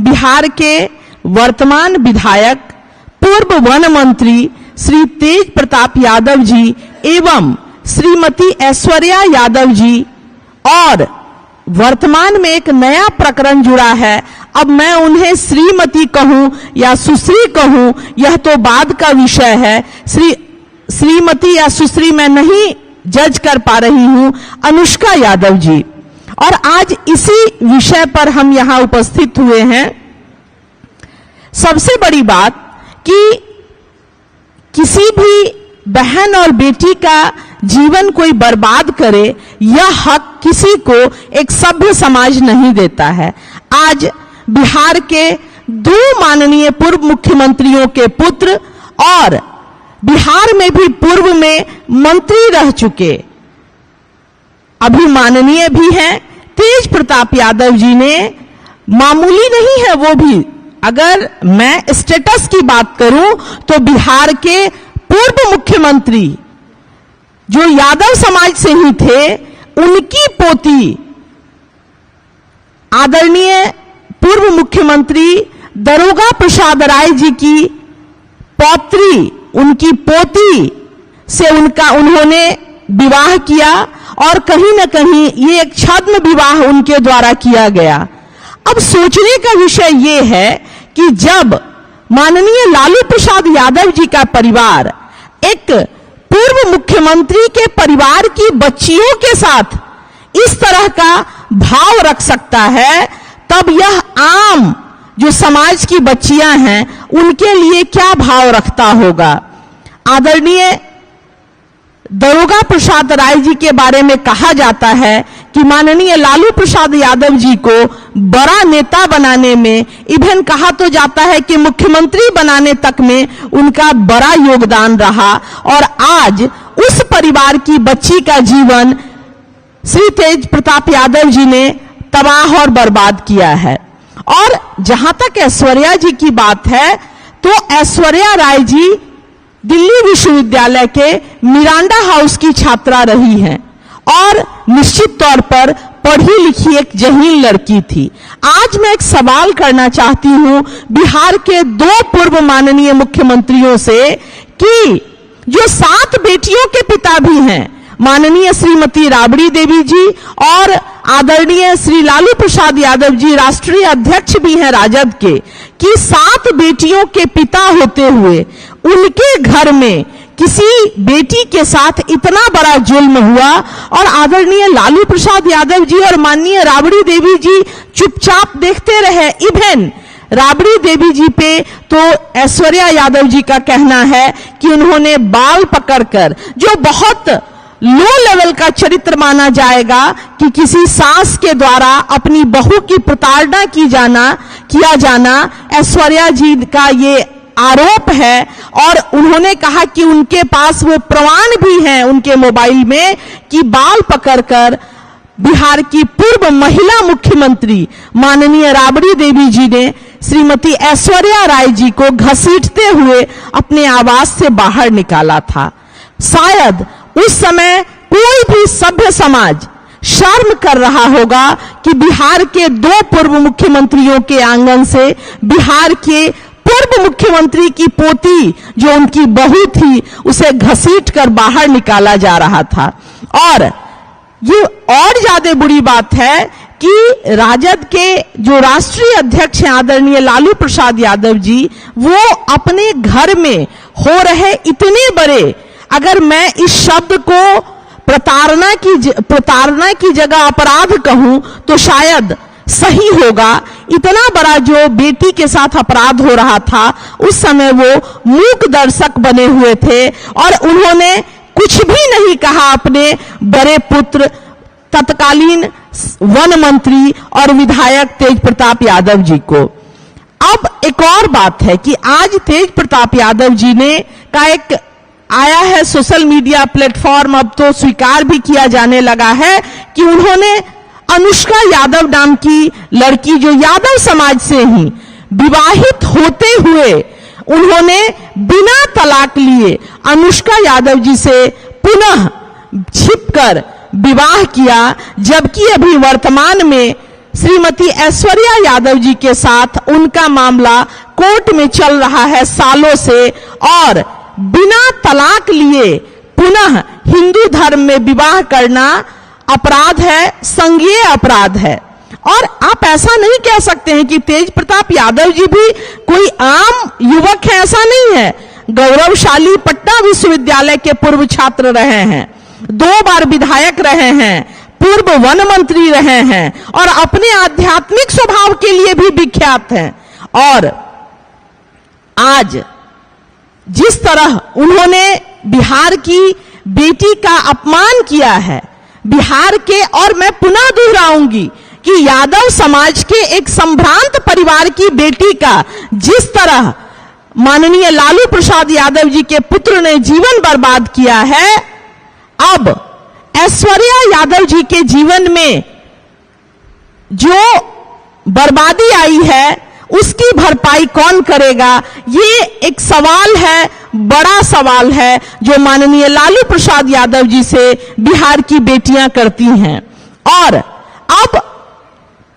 बिहार के वर्तमान विधायक पूर्व वन मंत्री श्री तेज प्रताप यादव जी एवं श्रीमती ऐश्वर्या यादव जी, और वर्तमान में एक नया प्रकरण जुड़ा है। अब मैं उन्हें श्रीमती कहूं या सुश्री कहूं, यह तो बाद का विषय है। श्रीमती या सुश्री मैं नहीं जज कर पा रही हूं, अनुष्का यादव जी। और आज इसी विषय पर हम यहां उपस्थित हुए हैं। सबसे बड़ी बात कि किसी भी बहन और बेटी का जीवन कोई बर्बाद करे, यह हक किसी को एक सभ्य समाज नहीं देता है। आज बिहार के 2 माननीय पूर्व मुख्यमंत्रियों के पुत्र और बिहार में भी पूर्व में मंत्री रह चुके, अभी माननीय भी हैं, तेज प्रताप यादव जी ने, मामूली नहीं है वो भी। अगर मैं स्टेटस की बात करूं तो बिहार के पूर्व मुख्यमंत्री जो यादव समाज से ही थे, उनकी पोती आदरणीय पूर्व मुख्यमंत्री दारोगा प्रसाद राय जी की पौत्री, उनकी पोती से उन्होंने विवाह किया और कहीं न कहीं ये एक छद्म विवाह उनके द्वारा किया गया। अब सोचने का विषय ये है कि जब माननीय लालू प्रसाद यादव जी का परिवार एक पूर्व मुख्यमंत्री के परिवार की बच्चियों के साथ इस तरह का भाव रख सकता है, तब यह आम जो समाज की बच्चियां हैं उनके लिए क्या भाव रखता होगा। आदरणीय दारोगा प्रसाद राय जी के बारे में कहा जाता है कि माननीय लालू प्रसाद यादव जी को बड़ा नेता बनाने में, इवन कहा तो जाता है कि मुख्यमंत्री बनाने तक में उनका बड़ा योगदान रहा, और आज उस परिवार की बच्ची का जीवन श्री तेज प्रताप यादव जी ने तबाह और बर्बाद किया है। और जहां तक ऐश्वर्या जी की बात है, तो ऐश्वर्या राय जी दिल्ली विश्वविद्यालय के मिरांडा हाउस की छात्रा रही हैं और निश्चित तौर पर पढ़ी लिखी एक जहीन लड़की थी। आज मैं एक सवाल करना चाहती हूं बिहार के 2 पूर्व माननीय मुख्यमंत्रियों से कि जो 7 बेटियों के पिता भी हैं, माननीय श्रीमती राबड़ी देवी जी और आदरणीय श्री लालू प्रसाद यादव जी राष्ट्रीय अध्यक्ष भी हैं राजद के, कि 7 बेटियों के पिता होते हुए उनके घर में किसी बेटी के साथ इतना बड़ा जुल्म हुआ और आदरणीय लालू प्रसाद यादव जी और माननीय राबड़ी देवी जी चुपचाप देखते रहे। इवन राबड़ी देवी जी पे तो ऐश्वर्या यादव जी का कहना है कि उन्होंने बाल पकड़कर, जो बहुत लो लेवल का चरित्र माना जाएगा कि किसी सास के द्वारा अपनी बहू की प्रताड़ना किया जाना, ऐश्वर्या जी का ये आरोप है। और उन्होंने कहा कि उनके पास वो प्रमाण भी हैं उनके मोबाइल में कि बाल पकड़कर बिहार की पूर्व महिला मुख्यमंत्री माननीय राबड़ी देवी जी ने श्रीमती ऐश्वर्या राय जी को घसीटते हुए अपने आवास से बाहर निकाला था। शायद उस समय कोई भी सभ्य समाज शर्म कर रहा होगा कि बिहार के 2 पूर्व मुख्यमंत्रियों के आंगन से बिहार के पूर्व मुख्यमंत्री की पोती जो उनकी बहू थी उसे घसीट कर बाहर निकाला जा रहा था। और ये और ज्यादा बुरी बात है कि राजद के जो राष्ट्रीय अध्यक्ष हैं आदरणीय लालू प्रसाद यादव जी, वो अपने घर में हो रहे इतने बड़े, अगर मैं इस शब्द को प्रताड़ना की जगह अपराध कहूं तो शायद सही होगा, इतना बड़ा जो बेटी के साथ अपराध हो रहा था उस समय वो मूक दर्शक बने हुए थे और उन्होंने कुछ भी नहीं कहा अपने बड़े पुत्र तत्कालीन वन मंत्री और विधायक तेज प्रताप यादव जी को। अब एक और बात है कि आज तेज प्रताप यादव जी ने का एक आया है सोशल मीडिया प्लेटफॉर्म, अब तो स्वीकार भी किया जाने लगा है कि उन्होंने अनुष्का यादव नाम की लड़की जो यादव समाज से ही विवाहित होते हुए उन्होंने बिना तलाक लिए अनुष्का यादव जी से पुनः छिपकर विवाह किया, जबकि अभी वर्तमान में श्रीमती ऐश्वर्या यादव जी के साथ उनका मामला कोर्ट में चल रहा है सालों से, और बिना तलाक लिए पुनः हिंदू धर्म में विवाह करना अपराध है, संज्ञेय अपराध है। और आप ऐसा नहीं कह सकते हैं कि तेज प्रताप यादव जी भी कोई आम युवक है, ऐसा नहीं है। गौरवशाली पटना विश्वविद्यालय के पूर्व छात्र रहे हैं, 2 बार विधायक रहे हैं, पूर्व वन मंत्री रहे हैं और अपने आध्यात्मिक स्वभाव के लिए भी विख्यात हैं। और आज जिस तरह उन्होंने बिहार की बेटी का अपमान किया है, बिहार के, और मैं पुनः दोहराऊंगी कि यादव समाज के एक संभ्रांत परिवार की बेटी का जिस तरह माननीय लालू प्रसाद यादव जी के पुत्र ने जीवन बर्बाद किया है, अब ऐश्वर्या यादव जी के जीवन में जो बर्बादी आई है उसकी भरपाई कौन करेगा, ये एक सवाल है, बड़ा सवाल है, जो माननीय लालू प्रसाद यादव जी से बिहार की बेटियां करती हैं। और अब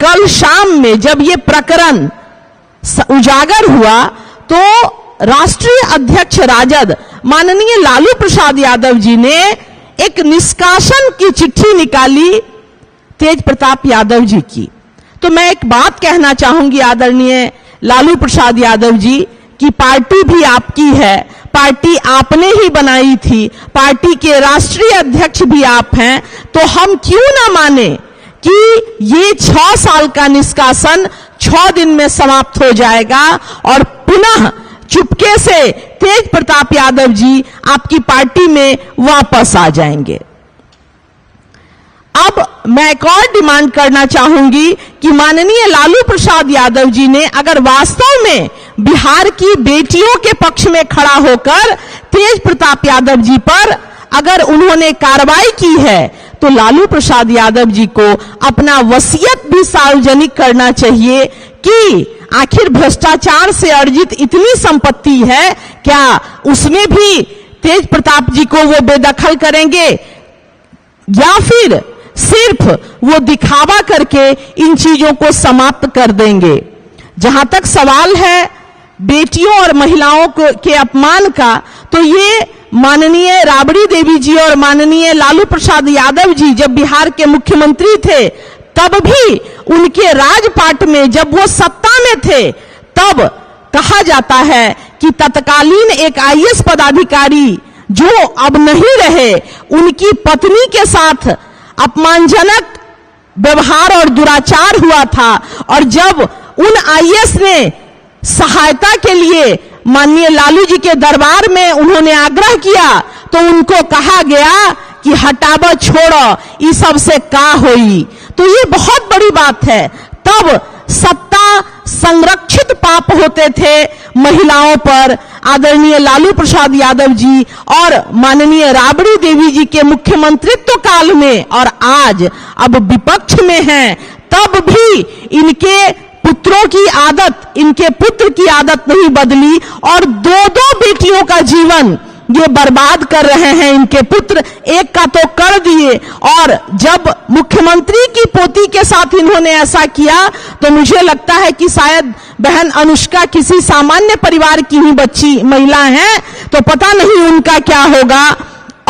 कल शाम में जब ये प्रकरण उजागर हुआ तो राष्ट्रीय अध्यक्ष राजद माननीय लालू प्रसाद यादव जी ने एक निष्कासन की चिट्ठी निकाली तेज प्रताप यादव जी की। तो मैं एक बात कहना चाहूंगी आदरणीय लालू प्रसाद यादव जी की पार्टी भी आपकी है, पार्टी आपने ही बनाई थी, पार्टी के राष्ट्रीय अध्यक्ष भी आप हैं, तो हम क्यों ना माने कि ये 6 साल का निष्कासन 6 दिन में समाप्त हो जाएगा और पुनः चुपके से तेज प्रताप यादव जी आपकी पार्टी में वापस आ जाएंगे। अब मैं एक और डिमांड करना चाहूंगी कि माननीय लालू प्रसाद यादव जी ने अगर वास्तव में बिहार की बेटियों के पक्ष में खड़ा होकर तेज प्रताप यादव जी पर अगर उन्होंने कार्रवाई की है, तो लालू प्रसाद यादव जी को अपना वसीयत भी सार्वजनिक करना चाहिए कि आखिर भ्रष्टाचार से अर्जित इतनी संपत्ति है, क्या उसमें भी तेज प्रताप जी को वो बेदखल करेंगे या फिर सिर्फ वो दिखावा करके इन चीजों को समाप्त कर देंगे। जहां तक सवाल है बेटियों और महिलाओं के अपमान का, तो ये माननीय राबड़ी देवी जी और माननीय लालू प्रसाद यादव जी जब बिहार के मुख्यमंत्री थे तब भी उनके राजपाट में, जब वो सत्ता में थे, तब कहा जाता है कि तत्कालीन एक आईएएस पदाधिकारी जो अब नहीं रहे, उनकी पत्नी के साथ अपमानजनक व्यवहार और दुराचार हुआ था, और जब उन आईएएस ने सहायता के लिए माननीय लालू जी के दरबार में उन्होंने आग्रह किया तो उनको कहा गया कि हटाबो छोड़ो, इस सब से का होई। तो ये बहुत बड़ी बात है। तब सत्ता संरक्षित पाप होते थे महिलाओं पर आदरणीय लालू प्रसाद यादव जी और माननीय राबड़ी देवी जी के मुख्यमंत्रित्व काल में, और आज अब विपक्ष में हैं, तब भी इनके पुत्रों की आदत, इनके पुत्र की आदत नहीं बदली और 2-2 बेटियों का जीवन ये बर्बाद कर रहे हैं इनके पुत्र। एक का तो कर दिए, और जब मुख्यमंत्री की पोती के साथ इन्होंने ऐसा किया तो मुझे लगता है कि शायद बहन अनुष्का किसी सामान्य परिवार की ही बच्ची महिला है, तो पता नहीं उनका क्या होगा।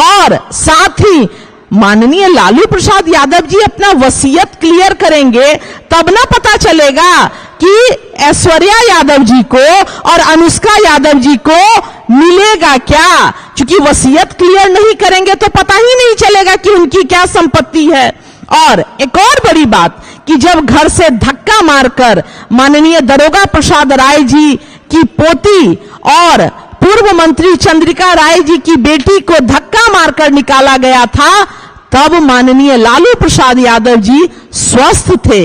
और साथ ही माननीय लालू प्रसाद यादव जी अपना वसीयत क्लियर करेंगे तब ना पता चलेगा कि ऐश्वर्या यादव जी को और अनुष्का यादव जी को मिलेगा क्या, क्योंकि वसीयत क्लियर नहीं करेंगे तो पता ही नहीं चलेगा कि उनकी क्या संपत्ति है। और एक और बड़ी बात कि जब घर से धक्का मारकर माननीय दारोगा प्रसाद राय जी की पोती और पूर्व मंत्री चंद्रिका राय जी की बेटी को धक्का मारकर निकाला गया था, तब माननीय लालू प्रसाद यादव जी स्वस्थ थे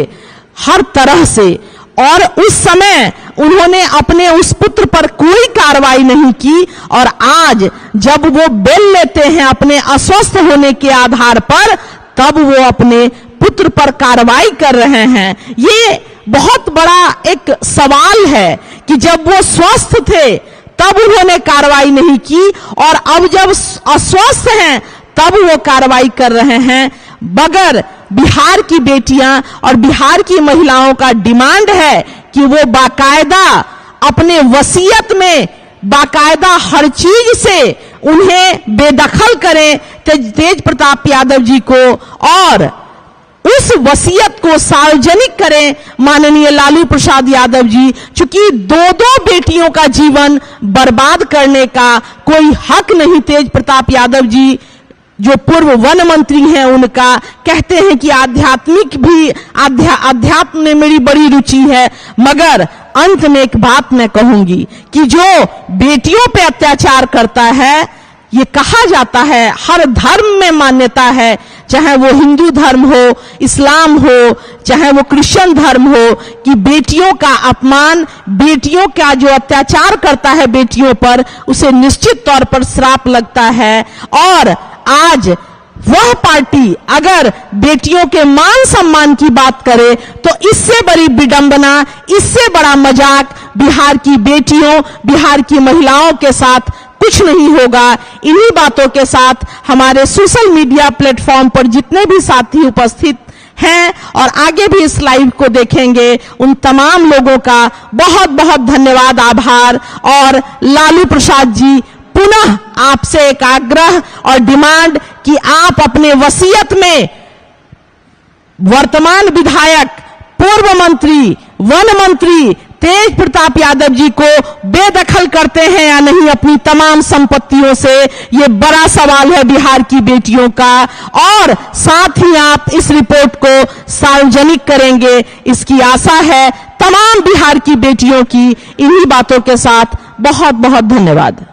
हर तरह से, और उस समय उन्होंने अपने उस पुत्र पर कोई कार्रवाई नहीं की। और आज जब वो बेल लेते हैं अपने अस्वस्थ होने के आधार पर, तब वो अपने पुत्र पर कार्रवाई कर रहे हैं। ये बहुत बड़ा एक सवाल है कि जब वो स्वस्थ थे तब उन्होंने कार्रवाई नहीं की, और अब जब अस्वस्थ हैं तब वो कार्रवाई कर रहे हैं, बगैर बिहार की बेटियां और बिहार की महिलाओं का डिमांड है कि वो बाकायदा अपने वसीयत में बाकायदा हर चीज से उन्हें बेदखल करें तेज प्रताप यादव जी को, और उस वसीयत को सार्वजनिक करें माननीय लालू प्रसाद यादव जी। चूंकि दो बेटियों का जीवन बर्बाद करने का कोई हक नहीं तेज प्रताप यादव जी जो पूर्व वन मंत्री हैं उनका। कहते हैं कि आध्यात्मिक भी अध्यात्म में मेरी बड़ी रुचि है, मगर अंत में एक बात मैं कहूंगी कि जो बेटियों पे अत्याचार करता है, ये कहा जाता है हर धर्म में मान्यता है, चाहे वो हिंदू धर्म हो, इस्लाम हो, चाहे वो क्रिश्चियन धर्म हो, कि बेटियों का अपमान, बेटियों का जो अत्याचार करता है बेटियों पर, उसे निश्चित तौर पर श्राप लगता है। और आज वह पार्टी अगर बेटियों के मान सम्मान की बात करे तो इससे बड़ी विडंबना, इससे बड़ा मजाक बिहार की बेटियों, बिहार की महिलाओं के साथ कुछ नहीं होगा। इन्हीं बातों के साथ हमारे सोशल मीडिया प्लेटफॉर्म पर जितने भी साथी उपस्थित हैं और आगे भी इस लाइव को देखेंगे, उन तमाम लोगों का बहुत बहुत धन्यवाद, आभार। और लालू प्रसाद जी, पुनः आपसे एक आग्रह और डिमांड कि आप अपने वसीयत में वर्तमान विधायक, पूर्व मंत्री, वन मंत्री तेज प्रताप यादव जी को बेदखल करते हैं या नहीं अपनी तमाम संपत्तियों से, ये बड़ा सवाल है बिहार की बेटियों का। और साथ ही आप इस रिपोर्ट को सार्वजनिक करेंगे, इसकी आशा है तमाम बिहार की बेटियों की। इन्हीं बातों के साथ बहुत बहुत धन्यवाद।